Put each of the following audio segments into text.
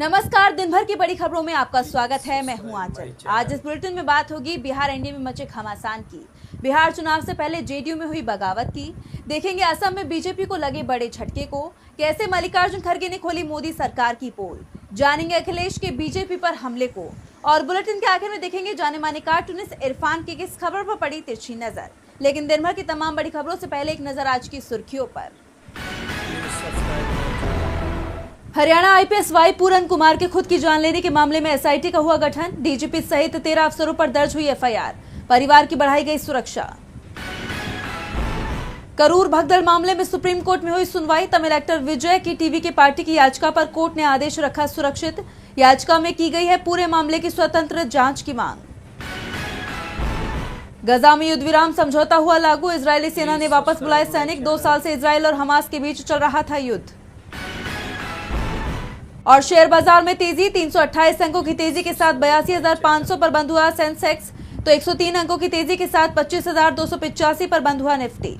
नमस्कार, दिन भर की बड़ी खबरों में आपका स्वागत है। मैं हूं आंचल। आज इस बुलेटिन में बात होगी बिहार एनडीए में मचे घमासान की, बिहार चुनाव से पहले जेडीयू में हुई बगावत की, देखेंगे असम में बीजेपी को लगे बड़े झटके को, कैसे मल्लिकार्जुन खड़गे ने खोली मोदी सरकार की पोल, जानेंगे अखिलेश के बीजेपी पर हमले को, और बुलेटिन के आखिर में देखेंगे जाने माने कार्टूनिस्ट इरफान की किस खबर पर पड़ी तिरछी नजर। लेकिन दिन भर की तमाम बड़ी खबरों से पहले एक नजर आज की सुर्खियों पर। हरियाणा आईपीएस वाई पूरन कुमार के खुद की जान लेने के मामले में एसआईटी का हुआ गठन, डीजीपी सहित 13 अफसरों पर दर्ज हुई एफआईआर, परिवार की बढ़ाई गई सुरक्षा। करूर भगदड़ मामले में सुप्रीम कोर्ट में हुई सुनवाई, तमिल एक्टर विजय की टीवी की पार्टी की याचिका पर कोर्ट ने आदेश रखा सुरक्षित, याचिका में की गई है पूरे मामले की स्वतंत्र जांच की मांग। गजा में युद्ध विराम समझौता हुआ लागू, इजरायली सेना ने वापस बुलाए सैनिक, 2 साल से इजरायल और हमास के बीच चल रहा था युद्ध। और शेयर बाजार में तेजी, 328 अंकों की तेजी के साथ 82,500 पर बंद हुआ सेंसेक्स, तो 103 अंकों की तेजी के साथ 25,285 पर बंद हुआ निफ्टी।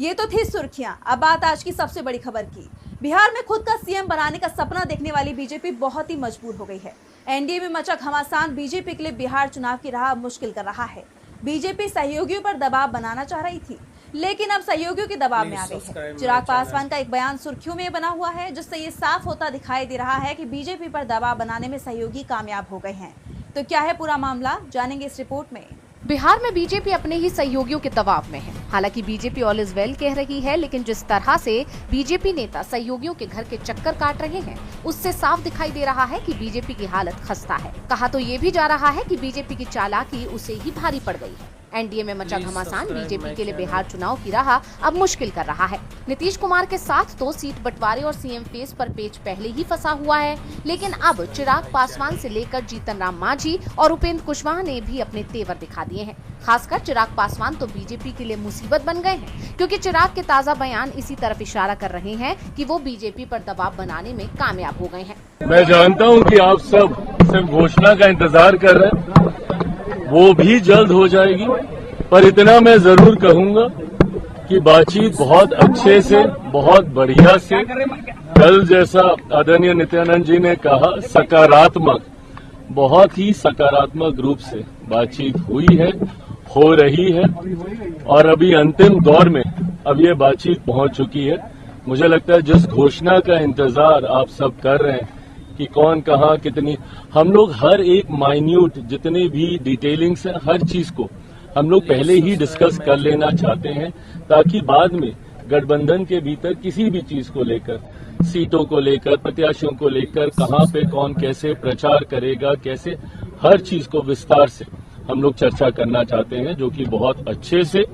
ये तो थी सुर्खियां। अब बात आज की सबसे बड़ी खबर की। बिहार में खुद का सीएम बनाने का सपना देखने वाली बीजेपी बहुत ही मजबूर हो गई है। एनडीए में मचा घमासान बीजेपी के लिए बिहार चुनाव की राह मुश्किल कर रहा है। बीजेपी सहयोगियों पर दबाव बनाना चाह रही थी, लेकिन अब सहयोगियों के दबाव में आ गई है। चिराग पासवान का एक बयान सुर्खियों में बना हुआ है, जिससे ये साफ होता दिखाई दे रहा है कि बीजेपी पर दबाव बनाने में सहयोगी कामयाब हो गए हैं। तो क्या है पूरा मामला, जानेंगे इस रिपोर्ट में। बिहार में बीजेपी अपने ही सहयोगियों के दबाव में है। हालांकि बीजेपी ऑल इज वेल कह रही है, लेकिन जिस तरह से बीजेपी नेता सहयोगियों के घर के चक्कर काट रहे हैं, उससे साफ दिखाई दे रहा है कि बीजेपी की हालत खस्ता है। कहा तो ये भी जा रहा है कि बीजेपी की चालाकी उसे ही भारी पड़ गई है। एनडीए में मचा घमासान बीजेपी के लिए बिहार चुनाव की राह अब मुश्किल कर रहा है। नीतीश कुमार के साथ तो सीट बंटवारे और सीएम फेस पर पेच पहले ही फंसा हुआ है, लेकिन अब चिराग पासवान से लेकर जीतन राम मांझी और उपेंद्र कुशवाहा ने भी अपने तेवर दिखा दिए हैं। खासकर चिराग पासवान तो बीजेपी के लिए मुसीबत बन गए हैं, क्योंकि चिराग के ताज़ा बयान इसी तरफ इशारा कर रहे हैं कि वो बीजेपी पर दबाव बनाने में कामयाब हो गए हैं। मैं जानता हूं कि आप सब सिर्फ घोषणा का इंतजार कर रहे हैं, वो भी जल्द हो जाएगी, पर इतना मैं जरूर कहूंगा कि बातचीत बहुत अच्छे से, बहुत बढ़िया से, कल जैसा आदरणीय नित्यानंद जी ने कहा, सकारात्मक, बहुत ही सकारात्मक रूप से बातचीत हुई है, हो रही है, और अभी अंतिम दौर में अब ये बातचीत पहुंच चुकी है। मुझे लगता है जिस घोषणा का इंतजार आप सब कर रहे हैं कि कौन कहाँ कितनी, हम लोग हर एक माइन्यूट जितने भी डिटेलिंग्स है, हर चीज को हम लोग पहले ही डिस्कस कर लेना चाहते हैं, ताकि बाद में गठबंधन के भीतर किसी भी चीज को लेकर, सीटों को लेकर, प्रत्याशियों को लेकर, कहां पे कौन कैसे प्रचार करेगा, कैसे, हर चीज को विस्तार से हम लोग चर्चा करना चाहते हैं, जो कि बहुत अच्छे से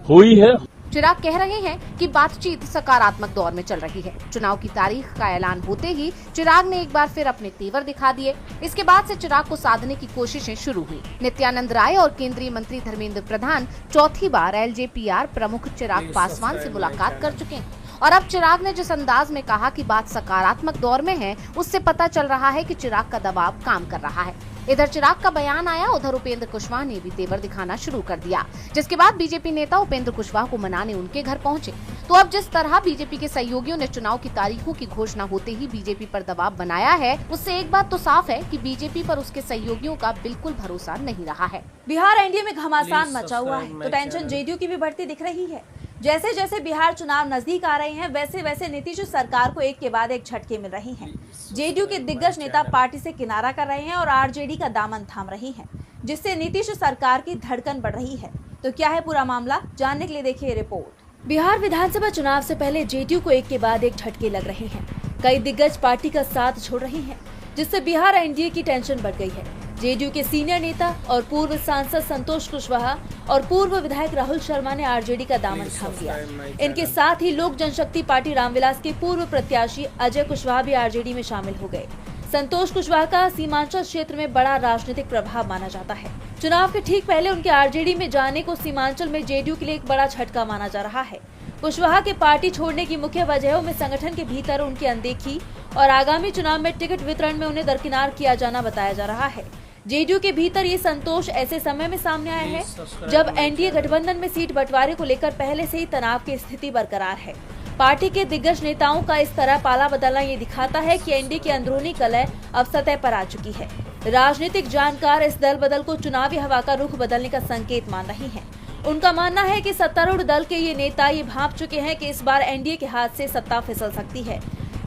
हुई है। चिराग कह रहे हैं कि बातचीत सकारात्मक दौर में चल रही है। चुनाव की तारीख का ऐलान होते ही चिराग ने एक बार फिर अपने तेवर दिखा दिए। इसके बाद से चिराग को साधने की कोशिशें शुरू हुई। नित्यानंद राय और केंद्रीय मंत्री धर्मेंद्र प्रधान चौथी बार एलजेपीआर प्रमुख चिराग पासवान से मुलाकात कर चुके हैं, और अब चिराग ने जिस अंदाज में कहा कि बात सकारात्मक दौर में है, उससे पता चल रहा है कि चिराग का दबाव काम कर रहा है। इधर चिराग का बयान आया, उधर उपेंद्र कुशवाहा ने भी तेवर दिखाना शुरू कर दिया, जिसके बाद बीजेपी नेता उपेंद्र कुशवाहा को मनाने उनके घर पहुंचे। तो अब जिस तरह बीजेपी के सहयोगियों ने चुनाव की तारीखों की घोषणा होते ही बीजेपी पर दबाव बनाया है, उससे एक बात तो साफ है कि बीजेपी पर उसके सहयोगियों का बिल्कुल भरोसा नहीं रहा है। बिहार एनडीए में घमासान मचा हुआ है, तो टेंशन जेडीयू की भी बढ़ती दिख रही है। जैसे जैसे बिहार चुनाव नजदीक आ रहे हैं, वैसे वैसे नीतीश सरकार को एक के बाद एक झटके मिल रहे हैं। जेडीयू के दिग्गज नेता पार्टी से किनारा कर रहे हैं और आरजेडी का दामन थाम रहे हैं, जिससे नीतीश सरकार की धड़कन बढ़ रही है। तो क्या है पूरा मामला, जानने के लिए देखिए रिपोर्ट। बिहार विधानसभा चुनाव से पहले जेडीयू को एक के बाद एक झटके लग रहे हैं। कई दिग्गज पार्टी का साथ छोड़ रहे हैं, जिससे बिहार एनडीए की टेंशन बढ़ गई है। जेडीयू के सीनियर नेता और पूर्व सांसद संतोष कुशवाहा और पूर्व विधायक राहुल शर्मा ने आरजेडी का दामन थाम लिया। इनके साथ ही लोक जनशक्ति पार्टी रामविलास के पूर्व प्रत्याशी अजय कुशवाहा भी आरजेडी में शामिल हो गए। संतोष कुशवाहा का सीमांचल क्षेत्र में बड़ा राजनीतिक प्रभाव माना जाता है। चुनाव के ठीक पहले उनके आरजेडी में जाने को सीमांचल में जेडीयू के लिए एक बड़ा झटका माना जा रहा है। कुशवाहा के पार्टी छोड़ने की मुख्य वजहों में संगठन के भीतर उनकी अनदेखी और आगामी चुनाव में टिकट वितरण में उन्हें दरकिनार किया जाना बताया जा रहा है। जेडीयू के भीतर ये संतोष ऐसे समय में सामने आया है जब एनडीए गठबंधन में सीट बंटवारे को लेकर पहले से ही तनाव की स्थिति बरकरार है। पार्टी के दिग्गज नेताओं का इस तरह पाला बदलना ये दिखाता है कि एनडीए की अंदरूनी कलह अब सतह पर आ चुकी है। राजनीतिक जानकार इस दल बदल को चुनावी हवा का रुख बदलने का संकेत मान रहे हैं। उनका मानना है कि सत्तारूढ़ दल के ये नेता ये भांप चुके हैं कि इस बार एनडीए के हाथ से सत्ता फिसल सकती है,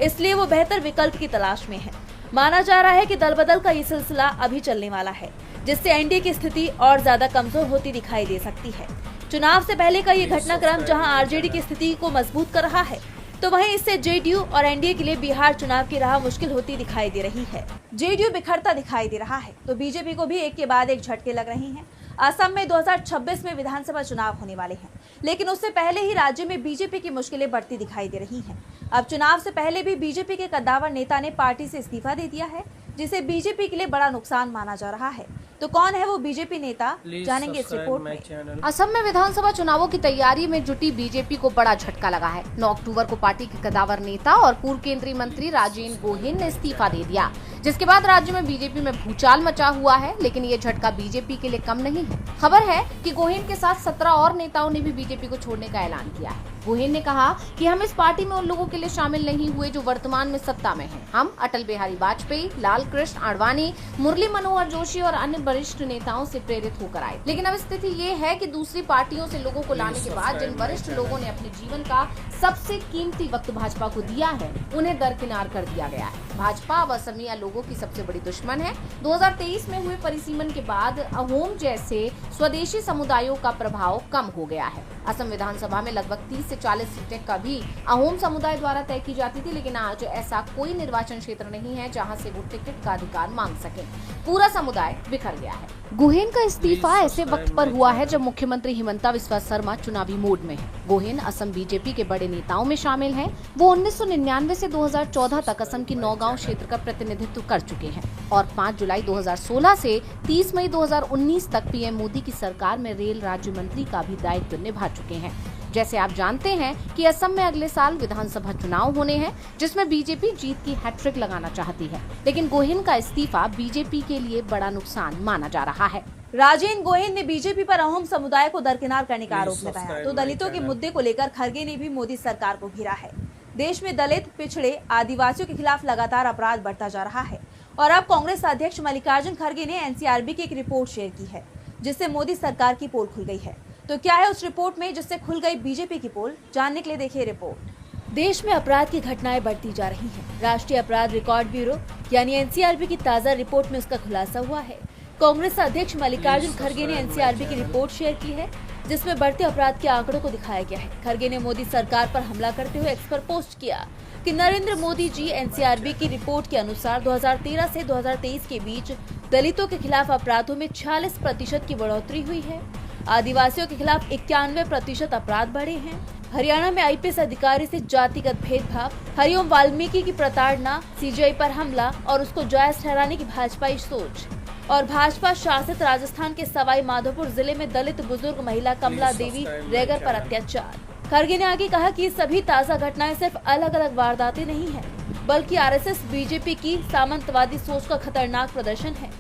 इसलिए वो बेहतर विकल्प की तलाश में है। माना जा रहा है कि दल बदल का ये सिलसिला अभी चलने वाला है, जिससे एनडीए की स्थिति और ज्यादा कमजोर होती दिखाई दे सकती है। चुनाव से पहले का ये घटनाक्रम जहां आरजेडी की स्थिति को मजबूत कर रहा है, तो वहीं इससे जेडीयू और एनडीए के लिए बिहार चुनाव की राह मुश्किल होती दिखाई दे रही है। जेडीयू बिखरता दिखाई दे रहा है तो बीजेपी को भी एक के बाद एक झटके लग रहे हैं। असम में 2026 में विधानसभा चुनाव होने वाले हैं, लेकिन उससे पहले ही राज्य में बीजेपी की मुश्किलें बढ़ती दिखाई दे रही हैं। अब चुनाव से पहले भी बीजेपी के कद्दावर नेता ने पार्टी से इस्तीफा दे दिया है, जिसे बीजेपी के लिए बड़ा नुकसान माना जा रहा है। तो कौन है वो बीजेपी नेता, जानेंगे इस रिपोर्ट में। असम में विधानसभा चुनावों की तैयारी में जुटी बीजेपी को बड़ा झटका लगा है। 9 अक्टूबर को पार्टी के कद्दावर नेता और पूर्व केंद्रीय मंत्री राजेंद्र गोहेन ने इस्तीफा दे दिया, जिसके बाद राज्य में बीजेपी में भूचाल मचा हुआ है। लेकिन ये झटका बीजेपी के लिए कम नहीं है। खबर है कि गोहेन के साथ 17 और नेताओं ने भी बीजेपी को छोड़ने का ऐलान किया है। गोहेन ने कहा कि हम इस पार्टी में उन लोगों के लिए शामिल नहीं हुए जो वर्तमान में सत्ता में हैं। हम अटल बिहारी वाजपेयी, लाल कृष्ण आडवाणी, मुरली मनोहर जोशी और अन्य वरिष्ठ नेताओं से प्रेरित होकर आए। लेकिन अब स्थिति ये है कि दूसरी पार्टियों से लोगों को लाने के बाद जिन वरिष्ठ लोगों ने अपने जीवन का सबसे कीमती वक्त भाजपा को दिया है, उन्हें दरकिनार कर दिया गया है। भाजपा अब असमिया लोगों की सबसे बड़ी दुश्मन है। 2023 में हुए परिसीमन के बाद अहोम जैसे स्वदेशी समुदायों का प्रभाव कम हो गया है। असम विधानसभा में लगभग 30 से 40 सीटें कभी अहोम समुदाय द्वारा तय की जाती थी, लेकिन आज ऐसा कोई निर्वाचन क्षेत्र नहीं है जहां से वो टिकट का अधिकार मांग सके। पूरा समुदाय बिखर गया है। गोहेन का इस्तीफा ऐसे वक्त पर हुआ है जब मुख्यमंत्री हिमंता बिस्वा शर्मा चुनावी मूड में है। गोहेन असम बीजेपी के बड़े नेताओं में शामिल हैं। वो 1999 से 2014 तक असम की नौगांव क्षेत्र का प्रतिनिधित्व कर चुके हैं और 5 जुलाई 2016 से 30 मई 2019 तक पीएम मोदी की सरकार में रेल राज्य मंत्री का भी दायित्व निभा चुके हैं। जैसे आप जानते हैं कि असम में अगले साल विधानसभा चुनाव होने हैं, जिसमें बीजेपी जीत की हैट्रिक लगाना चाहती है। लेकिन गोहेन का इस्तीफा बीजेपी के लिए बड़ा नुकसान माना जा रहा है। राजेंद्र गोहेन ने बीजेपी पर अहोम समुदाय को दरकिनार करने का आरोप लगाया, तो दलितों के मुद्दे को लेकर खरगे ने भी मोदी सरकार को घेरा है। देश में दलित, पिछड़े, आदिवासियों के खिलाफ लगातार अपराध बढ़ता जा रहा है और अब कांग्रेस अध्यक्ष मल्लिकार्जुन खरगे ने एनसीआरबी की एक रिपोर्ट शेयर की है, जिससे मोदी सरकार की पोल खुल गई है। तो क्या है उस रिपोर्ट में जिससे खुल गई बीजेपी की पोल, जानने के लिए देखिए रिपोर्ट। देश में अपराध की घटनाएं बढ़ती जा रही हैं। राष्ट्रीय अपराध रिकॉर्ड ब्यूरो यानी एनसीआरबी की ताजा रिपोर्ट में उसका खुलासा हुआ है। कांग्रेस अध्यक्ष मल्लिकार्जुन खरगे ने एनसीआरबी की रिपोर्ट शेयर की है, जिसमें बढ़ते अपराध के आंकड़ों को दिखाया गया है। खरगे ने मोदी सरकार पर हमला करते हुए एक्स पर पोस्ट किया कि नरेंद्र मोदी जी, एनसीआरबी की रिपोर्ट के अनुसार 2013 से 2023 के बीच दलितों के खिलाफ अपराधों में 46% की बढ़ोतरी हुई है। आदिवासियों के खिलाफ 91% अपराध बढ़े हैं। हरियाणा में आईपीएस अधिकारी से जातिगत भेदभाव, हरिओम वाल्मीकि की प्रताड़ना, सीजेआई पर हमला और उसको जायज ठहराने की भाजपाई सोच, और भाजपा शासित राजस्थान के सवाई माधोपुर जिले में दलित बुजुर्ग महिला कमला देवी रेगर पर अत्याचार। खरगे ने आगे कहा कि सभी ताजा घटनाएं सिर्फ अलग अलग वारदातें नहीं है, बल्कि आरएसएस बीजेपी की सामंतवादी सोच का खतरनाक प्रदर्शन है।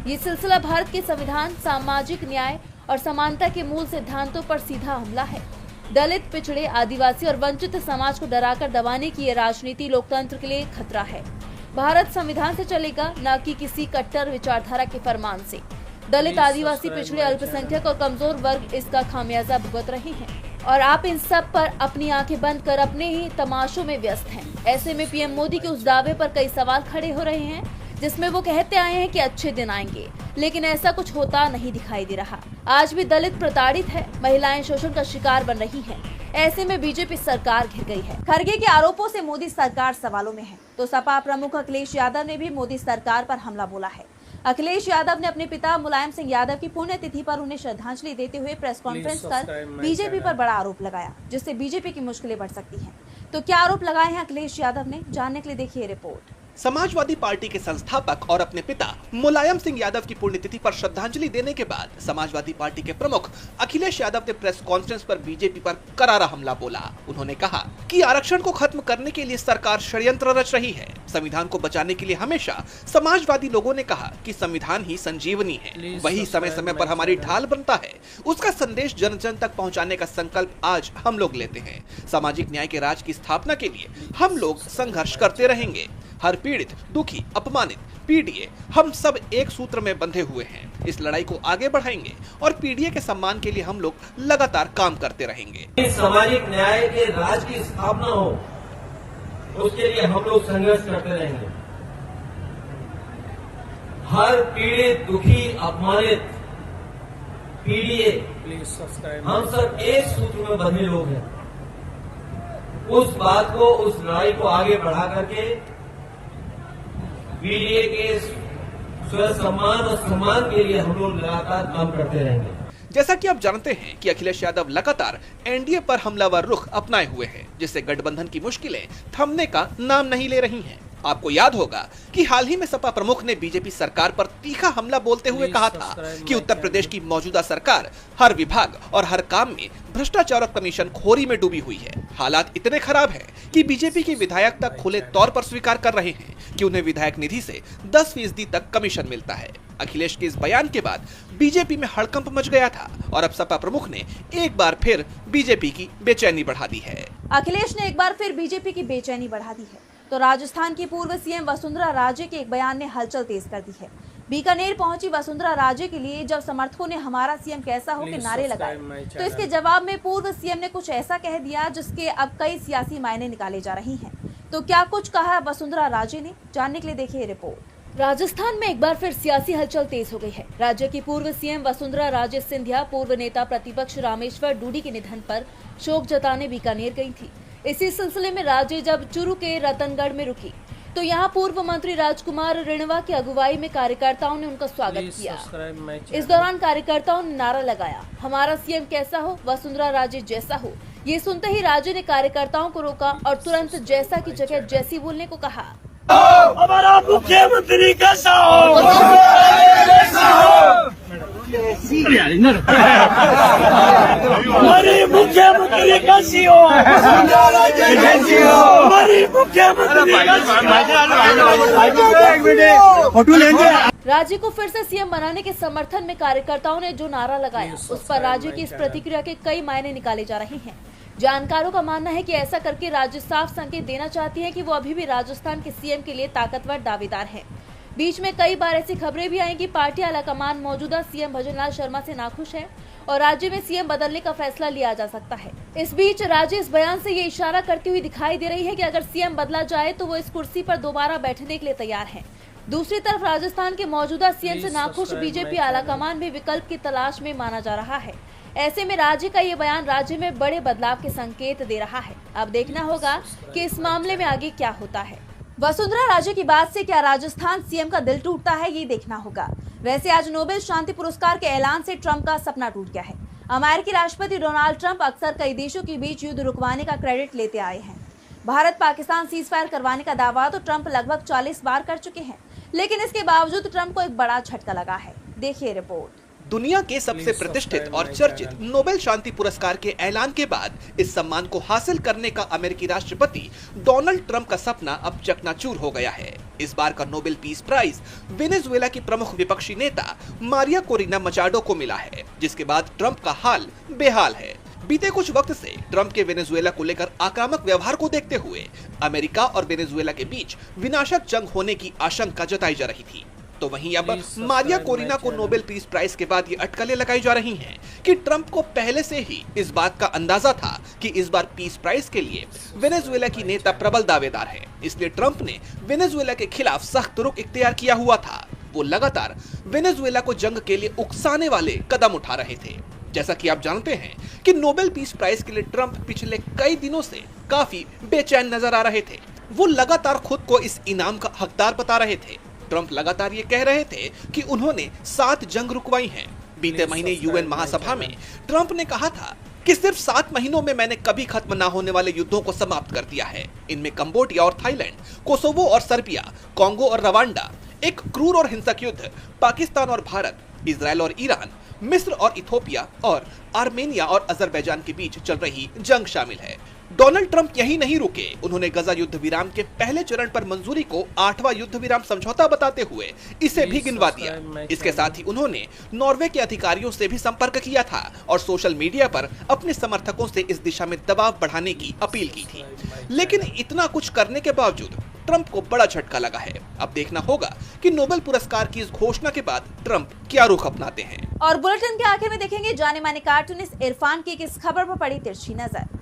ये सिलसिला भारत के संविधान, सामाजिक न्याय और समानता के मूल सिद्धांतों पर सीधा हमला है। दलित, पिछड़े, आदिवासी और वंचित समाज को डराकर दबाने की ये राजनीति लोकतंत्र के लिए खतरा है। भारत संविधान से चलेगा, न कि किसी कट्टर विचारधारा के फरमान से। दलित, आदिवासी, पिछड़े, अल्पसंख्यक और कमजोर वर्ग इसका खामियाजा भुगत रहे हैं और आप इन सब पर अपनी आंखें बंद कर अपने ही तमाशों में व्यस्त हैं। ऐसे में पीएम मोदी के उस दावे पर कई सवाल खड़े हो रहे हैं, जिसमें वो कहते आए हैं कि अच्छे दिन आएंगे, लेकिन ऐसा कुछ होता नहीं दिखाई दे रहा। आज भी दलित प्रताड़ित है, महिलाएं शोषण का शिकार बन रही हैं। ऐसे में बीजेपी सरकार घिर गई है। खरगे के आरोपों से मोदी सरकार सवालों में है, तो सपा प्रमुख अखिलेश यादव ने भी मोदी सरकार पर हमला बोला है। अखिलेश यादव ने अपने पिता मुलायम सिंह यादव की पुण्यतिथि पर उन्हें श्रद्धांजलि देते हुए प्रेस कॉन्फ्रेंस कर बीजेपी पर बड़ा आरोप लगाया, जिससे बीजेपी की मुश्किलें बढ़ सकती हैं। तो क्या आरोप लगाए हैं अखिलेश यादव ने, जानने के लिए देखिए रिपोर्ट। समाजवादी पार्टी के संस्थापक और अपने पिता मुलायम सिंह यादव की पुण्यतिथि पर श्रद्धांजलि देने के बाद समाजवादी पार्टी के प्रमुख अखिलेश यादव ने प्रेस कॉन्फ्रेंस पर बीजेपी पर करारा हमला बोला। उन्होंने कहा कि आरक्षण को खत्म करने के लिए सरकार षड्यंत्र रच रही है। संविधान को बचाने के लिए हमेशा समाजवादी लोगों ने कहा कि संविधान ही संजीवनी है, वही समय समय पर हमारी ढाल बनता है। उसका संदेश जन जन तक पहुँचाने का संकल्प आज हम लोग लेते हैं। सामाजिक न्याय के राज की स्थापना के लिए हम लोग संघर्ष करते रहेंगे। हर पीड़ित, दुखी, अपमानित, पीड़िए हम सब एक सूत्र में बंधे हुए हैं। इस लड़ाई को आगे बढ़ाएंगे और पीड़िए के सम्मान के लिए हम लोग लगातार काम करते रहेंगे। सामाजिक न्याय के राज की स्थापना हो, उसके लिए हम लोग संघर्ष करते रहेंगे। हर पीड़ित, दुखी, अपमानित, पीड़िए हम सब एक सूत्र में बंधे लोग हैं। उस बात को, उस लड़ाई को आगे बढ़ा करके पीड़िए के स्व सम्मान और सम्मान के लिए हम लोग लगातार काम करते रहेंगे। जैसा कि आप जानते हैं कि अखिलेश यादव लगातार एनडीए पर हमलावर रुख अपनाए हुए हैं, जिससे गठबंधन की मुश्किलें थमने का नाम नहीं ले रही हैं। आपको याद होगा कि हाल ही में सपा प्रमुख ने बीजेपी सरकार पर तीखा हमला बोलते हुए कहा था कि उत्तर प्रदेश की मौजूदा सरकार हर विभाग और हर काम में भ्रष्टाचार और कमीशन खोरी में डूबी हुई है। हालात इतने खराब हैं कि बीजेपी के विधायक तक खुले तौर पर स्वीकार कर रहे हैं कि उन्हें विधायक निधि से 10% तक कमीशन मिलता है। अखिलेश के इस बयान के बाद बीजेपी में हड़कंप मच गया था और अब सपा प्रमुख ने एक बार फिर बीजेपी की बेचैनी बढ़ा दी है। अखिलेश ने एक बार फिर बीजेपी की बेचैनी बढ़ा दी है तो राजस्थान की पूर्व सीएम वसुंधरा राजे के एक बयान ने हलचल तेज कर दी है। बीकानेर पहुंची वसुंधरा राजे के लिए जब समर्थकों ने हमारा सीएम कैसा हो के नारे लगाए तो इसके जवाब में पूर्व सीएम ने कुछ ऐसा कह दिया जिसके अब कई सियासी मायने निकाले जा रही हैं। तो क्या कुछ कहा वसुंधरा राजे ने, जानने के लिए देखिए रिपोर्ट। राजस्थान में एक बार फिर सियासी हलचल तेज हो गई है। राज्य की पूर्व सीएम वसुंधरा राजे सिंधिया पूर्व नेता प्रतिपक्ष रामेश्वर डूडी के निधन पर शोक जताने बीकानेर गई थी। इसी सिलसिले में राज्य जब चूरू के रतनगढ़ में रुकी तो यहाँ पूर्व मंत्री राजकुमार रिणवा की अगुवाई में कार्यकर्ताओं ने उनका स्वागत किया। इस दौरान कार्यकर्ताओं ने नारा लगाया, हमारा सीएम कैसा हो, वसुंधरा राजे जैसा हो। ये सुनते ही राजे ने कार्यकर्ताओं को रोका और तुरंत जैसा की जगह जैसी बोलने को कहा। हमारा मुख्यमंत्री कैसा हो, हमारी मुख्यमंत्री कैसी हो, हमारी मुख्यमंत्री फोटो लेंगे। राज्य को फिर से सीएम बनाने के समर्थन में कार्यकर्ताओं ने जो नारा लगाया उस पर राज्य की इस प्रतिक्रिया के कई मायने निकाले जा रहे हैं। जानकारों का मानना है कि ऐसा करके राज्य साफ संकेत देना चाहती है कि वो अभी भी राजस्थान के सीएम के लिए ताकतवर दावेदार है। बीच में कई बार ऐसी खबरें भी आई कि पार्टी आलाकमान मौजूदा सीएम भजनलाल शर्मा से नाखुश है और राज्य में सीएम बदलने का फैसला लिया जा सकता है। इस बीच राज्य इस बयान से ये इशारा करती हुई दिखाई दे रही है कि अगर सीएम बदला जाए तो वो इस कुर्सी पर दोबारा बैठने के लिए तैयार है। दूसरी तरफ राजस्थान के मौजूदा सीएम से नाखुश बीजेपी आलाकमान भी विकल्प की तलाश में माना जा रहा है। ऐसे में राज्य का ये बयान राज्य में बड़े बदलाव के संकेत दे रहा है। अब देखना होगा कि इस मामले में आगे क्या होता है। वसुंधरा राजे की बात से क्या राजस्थान सीएम का दिल टूटता है, ये देखना होगा। वैसे आज नोबेल शांति पुरस्कार के ऐलान से ट्रंप का सपना टूट गया है। अमेरिकी राष्ट्रपति डोनाल्ड ट्रंप अक्सर कई देशों के बीच युद्ध रुकवाने का क्रेडिट लेते आए हैं। भारत पाकिस्तान सीज फायर करवाने का दावा तो ट्रंप लगभग 40 बार कर चुके हैं, लेकिन इसके बावजूद ट्रंप को एक बड़ा झटका लगा है। देखिए रिपोर्ट। दुनिया के सबसे प्रतिष्ठित और चर्चित नोबेल शांति पुरस्कार के ऐलान के बाद इस सम्मान को हासिल करने का अमेरिकी राष्ट्रपति डोनाल्ड ट्रंप का सपना अब चकनाचूर हो गया है। इस बार का नोबेल पीस प्राइज वेनेजुएला की प्रमुख विपक्षी नेता मारिया कोरिना मचाडो को मिला है, जिसके बाद ट्रंप का हाल बेहाल है। बीते कुछ वक्त से ट्रंप के वेनेजुएला को लेकर आक्रामक व्यवहार को देखते हुए अमेरिका और वेनेजुएला के बीच विनाशक जंग होने की आशंका जताई जा रही थी। तो वहीं अब मारिया कोरिना को नोबेल पीस प्राइज के बाद ये अटकलें लगाई जा रही हैं कि ट्रंप को पहले से ही इस बात का अंदाजा था कि इस बार पीस प्राइज के लिए वेनेजुएला की नेता प्रबल दावेदार है, इसलिए ट्रंप ने वेनेजुएला के खिलाफ सख्त रुख इख्तियार किया हुआ था। वो लगातार वेनेजुएला को जंग के लिए उकसाने वाले कदम उठा रहे थे। जैसा कि आप जानते हैं कि नोबेल पीस प्राइज के लिए ट्रंप पिछले कई दिनों से काफी बेचैन नजर आ रहे थे। वो लगातार खुद को इस इनाम का हकदार बता रहे थे। ट्रंप लगातार ये कह रहे थे कि उन्होंने 7 जंग रुकवाई हैं। बीते महीने यूएन महासभा में ट्रंप ने कहा था कि सिर्फ 7 महीनों में मैंने कभी खत्म ना होने वाले युद्धों को समाप्त कर दिया है। इनमें कंबोडिया और थाईलैंड, कोसोवो और सर्बिया, कांगो और रवांडा, एक क्रूर और हिंसक युद्ध, पाकिस्तान और भारत, इजराइल और ईरान, मिस्र और इथोपिया और आर्मेनिया और अजरबैजान के बीच चल रही जंग शामिल है। डोनाल्ड ट्रंप यही नहीं रुके, उन्होंने गजा युद्ध विराम के पहले चरण पर मंजूरी को 8वां युद्ध विराम समझौता बताते हुए इसे भी गिनवा दिया। इसके साथ ही उन्होंने नॉर्वे के अधिकारियों से भी संपर्क किया था और सोशल मीडिया पर अपने समर्थकों से इस दिशा में दबाव बढ़ाने की अपील की थी। लेकिन इतना कुछ करने के बावजूद ट्रंप को बड़ा झटका लगा है। अब देखना होगा कि नोबेल पुरस्कार की इस घोषणा के बाद ट्रंप क्या रुख अपनाते हैं। और बुलेटिन के आखिर में देखेंगे जाने माने कार्टूनिस्ट इरफान की इस खबर पर पड़ी तिरछी नजर।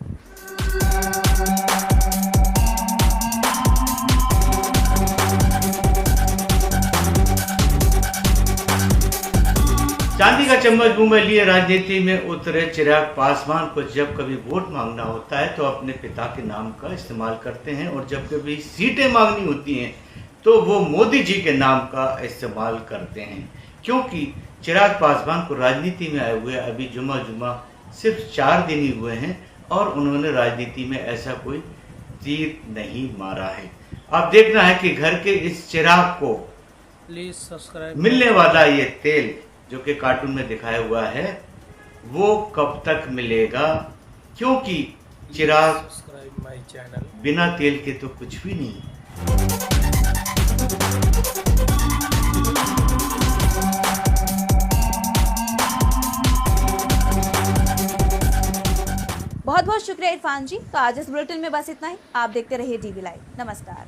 चांदी का चम्मच मुंह में लिए राजनीति में उतरे चिराग पासवान को जब कभी वोट मांगना होता है तो अपने पिता के नाम का इस्तेमाल करते हैं, और जब कभी सीटें मांगनी होती हैं तो वो मोदी जी के नाम का इस्तेमाल करते हैं। क्योंकि चिराग पासवान को राजनीति में आए हुए अभी जुमा सिर्फ 4 दिन ही हुए हैं और उन्होंने राजनीति में ऐसा कोई तीर नहीं मारा है। अब देखना है कि घर के इस चिराग को प्लीज सब्सक्राइब मिलने वाला ये तेल जो कि कार्टून में दिखाया हुआ है वो कब तक मिलेगा, क्योंकि चिराग सब्सक्राइब माय चैनल बिना तेल के तो कुछ भी नहीं। बहुत बहुत शुक्रिया इरफान जी। तो आज इस बुलेटिन में बस इतना ही। आप देखते रहिए DV लाइव। नमस्कार।